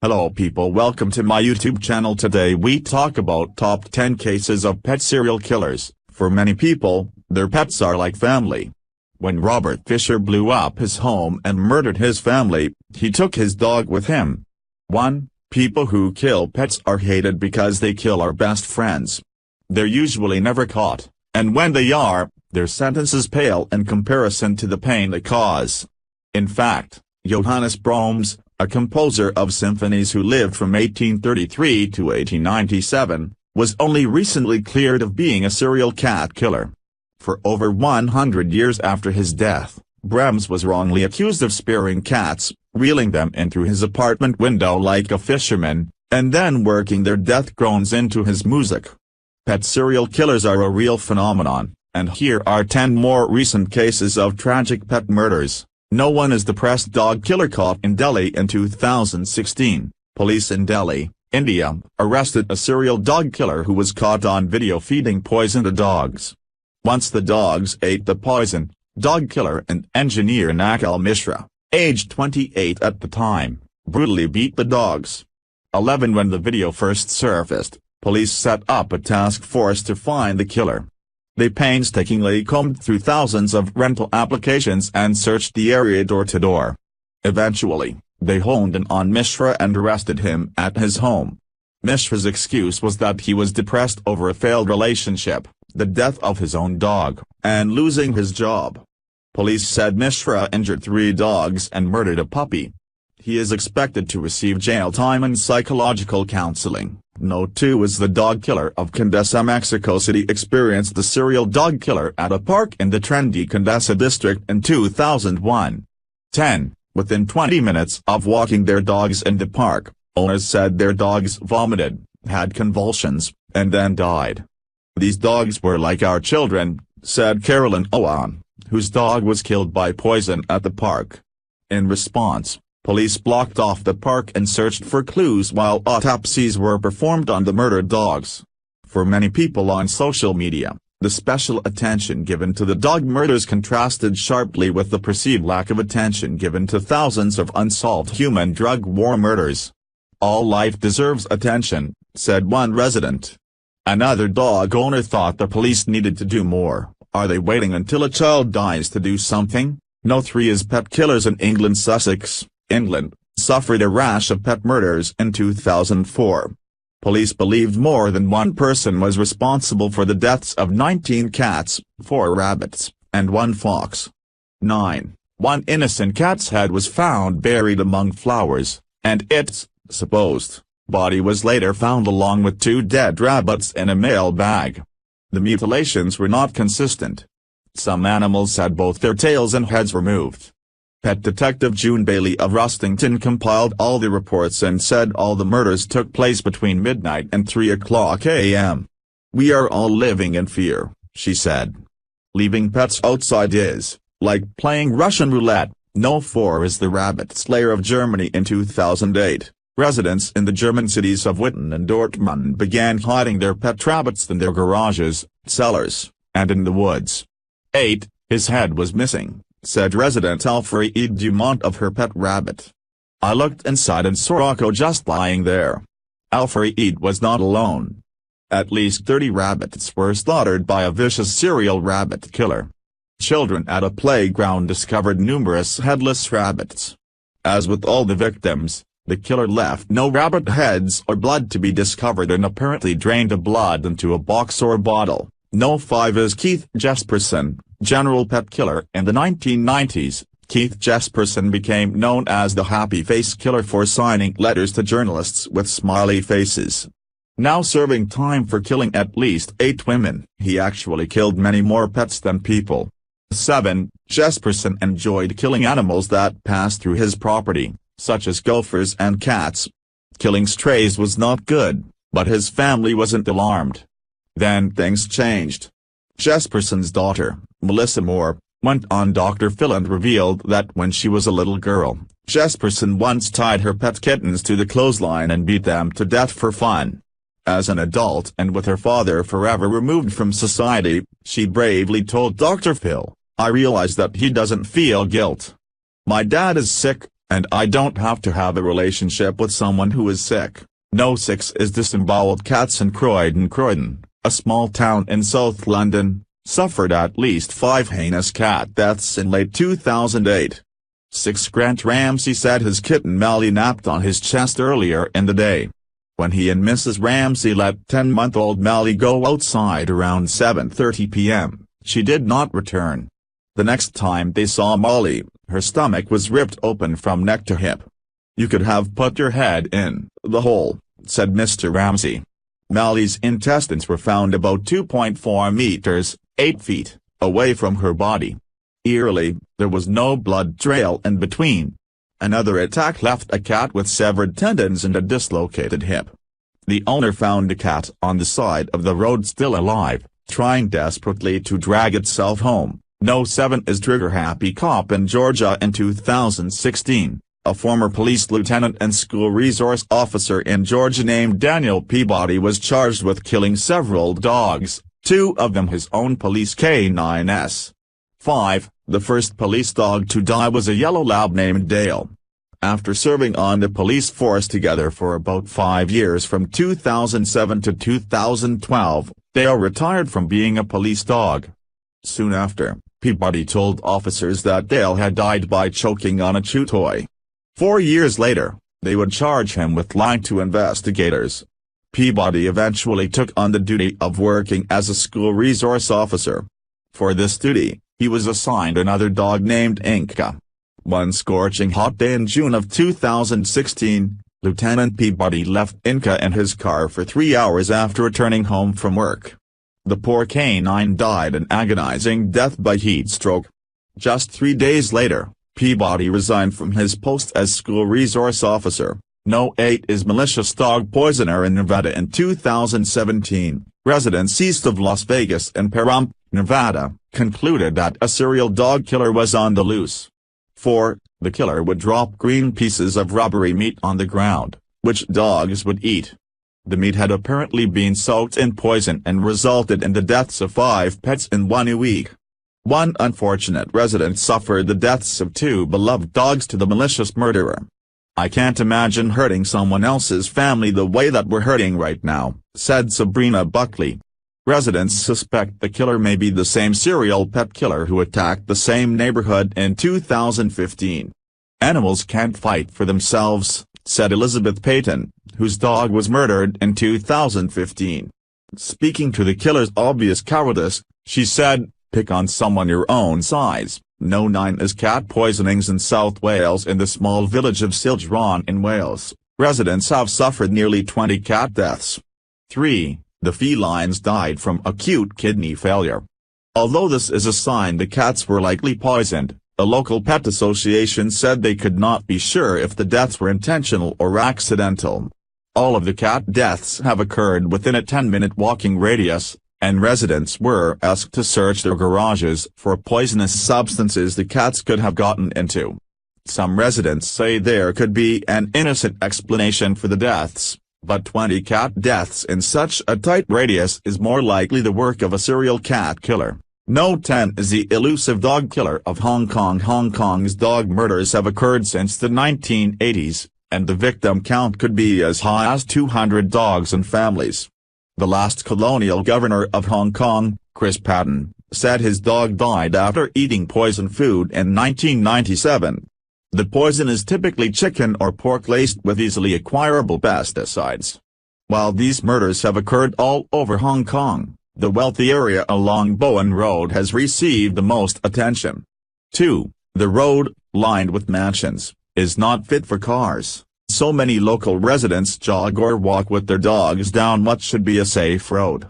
Hello people, welcome to my YouTube channel. Today we talk about top 10 cases of pet serial killers. For many people, their pets are like family. When Robert Fisher blew up his home and murdered his family, he took his dog with him. 1. People who kill pets are hated because they kill our best friends. They're usually never caught, and when they are, their sentences pale in comparison to the pain they cause. In fact, Johannes Brahms, a composer of symphonies who lived from 1833 to 1897, was only recently cleared of being a serial cat killer. For over 100 years after his death, Brahms was wrongly accused of spearing cats, reeling them in through his apartment window like a fisherman, and then working their death groans into his music. Pet serial killers are a real phenomenon, and here are 10 more recent cases of tragic pet murders. No one is depressed dog killer caught in Delhi in 2016. Police in Delhi, India, arrested a serial dog killer who was caught on video feeding poison to dogs. Once the dogs ate the poison, dog killer and engineer Nakal Mishra, aged 28 at the time, brutally beat the dogs. 11 When the video first surfaced, police set up a task force to find the killer. They painstakingly combed through thousands of rental applications and searched the area door to door. Eventually, they honed in on Mishra and arrested him at his home. Mishra's excuse was that he was depressed over a failed relationship, the death of his own dog, and losing his job. Police said Mishra injured 3 dogs and murdered a puppy. He is expected to receive jail time and psychological counseling. Note 2 is the dog killer of Condesa, Mexico City experienced the serial dog killer at a park in the trendy Condesa district in 2001. 10. Within 20 minutes of walking their dogs in the park, owners said their dogs vomited, had convulsions, and then died. These dogs were like our children, said Carolyn Owen, whose dog was killed by poison at the park. In response, police blocked off the park and searched for clues while autopsies were performed on the murdered dogs. For many people on social media, the special attention given to the dog murders contrasted sharply with the perceived lack of attention given to thousands of unsolved human drug war murders. All life deserves attention, said one resident. Another dog owner thought the police needed to do more. Are they waiting until a child dies to do something? No. 3 is pet killers in England. Sussex, England, suffered a rash of pet murders in 2004. Police believed more than one person was responsible for the deaths of 19 cats, 4 rabbits, and 1 fox. 9. One innocent cat's head was found buried among flowers, and its supposed body was later found along with 2 dead rabbits in a mail bag. The mutilations were not consistent. Some animals had both their tails and heads removed. Pet detective June Bailey of Rustington compiled all the reports and said all the murders took place between midnight and 3 o'clock a.m. We are all living in fear, she said. Leaving pets outside is like playing Russian roulette. No. 4 is the rabbit slayer of Germany. In 2008, residents in the German cities of Witten and Dortmund began hiding their pet rabbits in their garages, cellars, and in the woods. 8. His head was missing, said resident Alfred Dumont of her pet rabbit. I looked inside and saw Rocco just lying there. Alfred was not alone. At least 30 rabbits were slaughtered by a vicious serial rabbit killer. Children at a playground discovered numerous headless rabbits. As with all the victims, the killer left no rabbit heads or blood to be discovered and apparently drained the blood into a box or bottle. No. 5 is Keith Jesperson, general pet killer. In the 1990s, Keith Jesperson became known as the Happy Face Killer for signing letters to journalists with smiley faces. Now serving time for killing at least 8 women, he actually killed many more pets than people. 7. Jesperson enjoyed killing animals that passed through his property, such as gophers and cats. Killing strays was not good, but his family wasn't alarmed. Then things changed. Jesperson's daughter, Melissa Moore, went on Dr. Phil and revealed that when she was a little girl, Jesperson once tied her pet kittens to the clothesline and beat them to death for fun. As an adult and with her father forever removed from society, she bravely told Dr. Phil, I realize that he doesn't feel guilt. My dad is sick, And I don't have to have a relationship with someone who is sick. No. 6 is disemboweled cats in Croydon, a small town in South London, suffered at least 5 heinous cat deaths in late 2008. 6 Grant Ramsey said his kitten Mally napped on his chest earlier in the day. When he and Mrs. Ramsey let 10-month-old Mally go outside around 7:30 p.m., she did not return. The next time they saw Molly, her stomach was ripped open from neck to hip. "You could have put your head in the hole," said Mr. Ramsey. Mally's intestines were found about 2.4 meters, 8 feet, away from her body. Eerily, there was no blood trail in between. Another attack left a cat with severed tendons and a dislocated hip. The owner found the cat on the side of the road still alive, trying desperately to drag itself home. No. 7 is trigger-happy cop in Georgia. In 2016, a former police lieutenant and school resource officer in Georgia named Daniel Peabody was charged with killing several dogs, 2 of them his own police canines. 5. The first police dog to die was a yellow lab named Dale. After serving on the police force together for about 5 years from 2007 to 2012, Dale retired from being a police dog. Soon after, Peabody told officers that Dale had died by choking on a chew toy. 4 years later, they would charge him with lying to investigators. Peabody eventually took on the duty of working as a school resource officer. For this duty, he was assigned another dog named Inca. One scorching hot day in June of 2016, Lieutenant Peabody left Inca in his car for 3 hours after returning home from work. The poor canine died an agonizing death by heat stroke. Just 3 days later, Peabody resigned from his post as school resource officer. No. 8 is malicious dog poisoner in Nevada. In 2017, residents east of Las Vegas and Pahrump, Nevada, concluded that a serial dog killer was on the loose. 4. The killer would drop green pieces of rubbery meat on the ground, which dogs would eat. The meat had apparently been soaked in poison and resulted in the deaths of 5 pets in 1 week. One unfortunate resident suffered the deaths of 2 beloved dogs to the malicious murderer. "I can't imagine hurting someone else's family the way that we're hurting right now," said Sabrina Buckley. Residents suspect the killer may be the same serial pet killer who attacked the same neighborhood in 2015. "Animals can't fight for themselves," said Elizabeth Payton, whose dog was murdered in 2015. Speaking to the killer's obvious cowardice, she said, "Pick on someone your own size." No. 9 is cat poisonings in South Wales. In the small village of Silgeron in Wales, residents have suffered nearly 20 cat deaths. 3. The felines died from acute kidney failure. Although this is a sign the cats were likely poisoned, a local pet association said they could not be sure if the deaths were intentional or accidental. All of the cat deaths have occurred within a 10-minute walking radius, and residents were asked to search their garages for poisonous substances the cats could have gotten into. Some residents say there could be an innocent explanation for the deaths, but 20 cat deaths in such a tight radius is more likely the work of a serial cat killer. No. 10 is the elusive dog killer of Hong Kong. Hong Kong's dog murders have occurred since the 1980s, and the victim count could be as high as 200 dogs and families. The last colonial governor of Hong Kong, Chris Patten, said his dog died after eating poison food in 1997. The poison is typically chicken or pork laced with easily acquirable pesticides. While these murders have occurred all over Hong Kong, the wealthy area along Bowen Road has received the most attention. 2. The road, lined with mansions, is not fit for cars. So many local residents jog or walk with their dogs down what should be a safe road.